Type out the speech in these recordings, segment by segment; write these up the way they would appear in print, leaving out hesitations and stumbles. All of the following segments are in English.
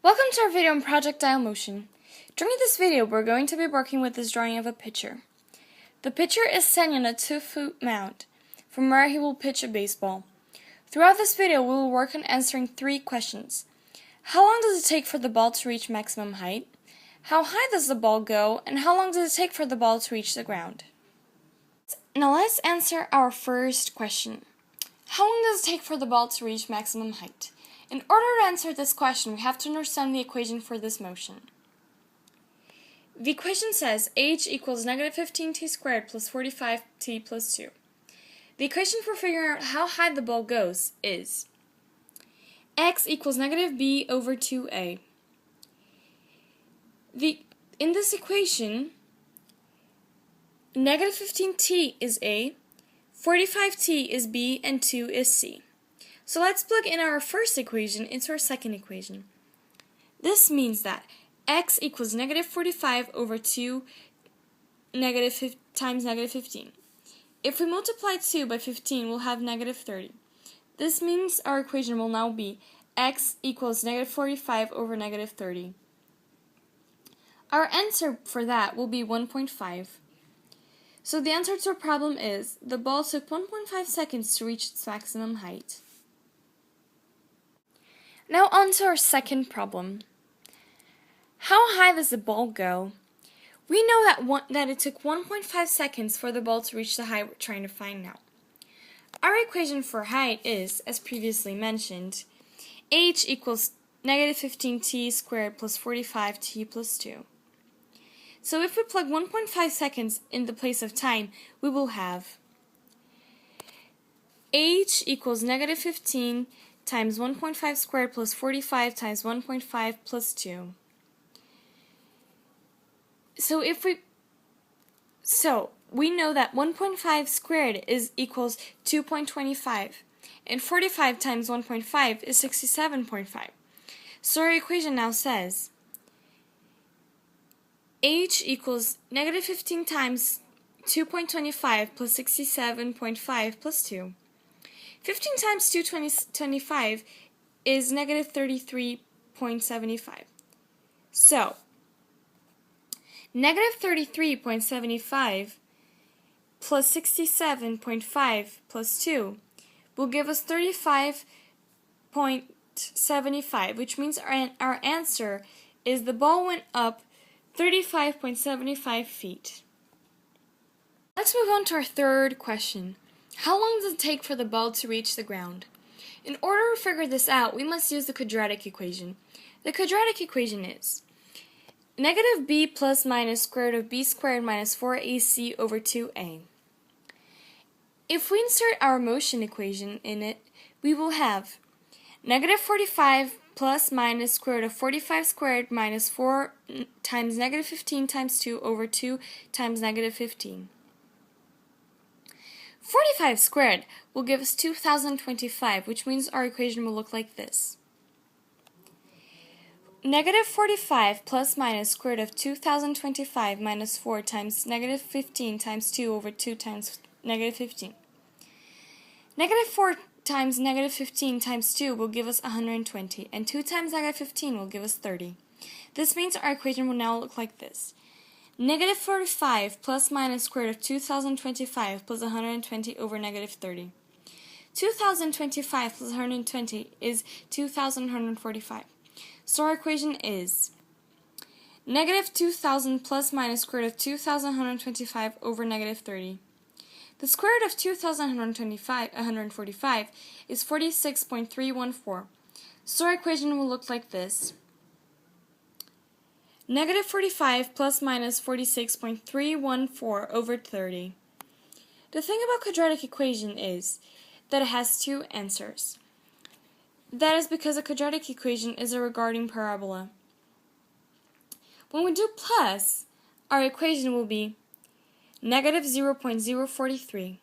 Welcome to our video on projectile motion. During this video, we're going to be working with this drawing of a pitcher. The pitcher is standing on a 2-foot mound, from where he will pitch a baseball. Throughout this video, we will work on answering 3 questions. How long does it take for the ball to reach maximum height? How high does the ball go? And how long does it take for the ball to reach the ground? Now let's answer our first question. How long does it take for the ball to reach maximum height? In order to answer this question, we have to understand the equation for this motion. The equation says h equals negative 15t squared plus 45t plus 2. The equation for figuring out how high the ball goes is x equals negative b over 2a. In this equation, negative 15t is a, 45t is b, and 2 is c. So let's plug in our first equation into our second equation. This means that x equals negative 45 over 2 times negative 15. If we multiply 2 by 15, we'll have negative 30. This means our equation will now be x equals negative 45 over negative 30. Our answer for that will be 1.5. So the answer to our problem is the ball took 1.5 seconds to reach its maximum height. Now on to our second problem. How high does the ball go? We know that it took 1.5 seconds for the ball to reach the height we're trying to find now. Our equation for height is, as previously mentioned, h equals negative 15t squared plus 45t plus 2. So if we plug 1.5 seconds in the place of time, we will have h equals negative 15 times 1.5 squared plus 45 times 1.5 plus 2. So we know that 1.5 squared equals 2.25, and 45 times 1.5 is 67.5. So our equation now says h equals negative 15 times 2.25 plus 67.5 plus 2. 15 times 225 is negative 33.75. So, negative 33.75 plus 67.5 plus 2 will give us 35.75, which means our answer is the ball went up 35.75 feet. Let's move on to our third question. How long does it take for the ball to reach the ground? In order to figure this out, we must use the quadratic equation. The quadratic equation is negative b plus minus square root of b squared minus 4ac over 2a. If we insert our motion equation in it, we will have negative 45 plus minus square root of 45 squared minus 4 times negative 15 times 2 over 2 times negative 15. 45 squared will give us 2025, which means our equation will look like this. Negative 45 plus minus square root of 2025 minus 4 times negative 15 times 2 over 2 times negative 15. Negative 4 times negative 15 times 2 will give us 120, and 2 times negative 15 will give us 30. This means our equation will now look like this. Negative 45 plus minus square root of 2025 plus 120 over negative 30. 2025 plus 120 is 2145. So our equation is negative 2000 plus minus square root of 2125 over negative 30. The square root of 145 is 46.314. So our equation will look like this. Negative 45 plus minus 46.314 over 30. The thing about quadratic equation is that it has 2 answers. That is because a quadratic equation is a regarding parabola. When we do plus, our equation will be negative 0.043.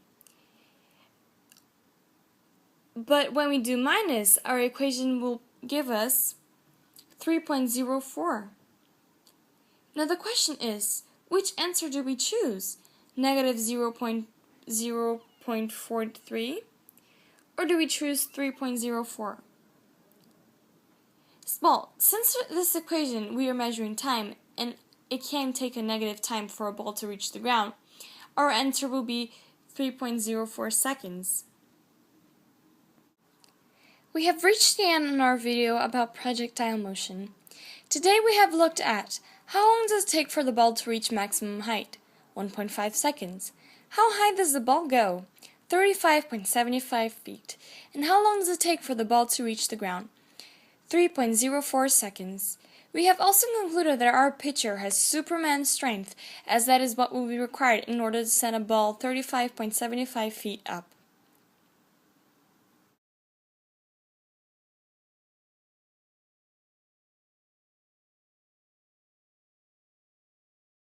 But when we do minus, our equation will give us 3.04. Now the question is, which answer do we choose? Negative 0.43? Or do we choose 3.04? Well, since this equation we are measuring time, and it can take a negative time for a ball to reach the ground, our answer will be 3.04 seconds. We have reached the end of our video about projectile motion. Today we have looked at how long does it take for the ball to reach maximum height? 1.5 seconds. How high does the ball go? 35.75 feet. And how long does it take for the ball to reach the ground? 3.04 seconds. We have also concluded that our pitcher has Superman strength, as that is what will be required in order to send a ball 35.75 feet up.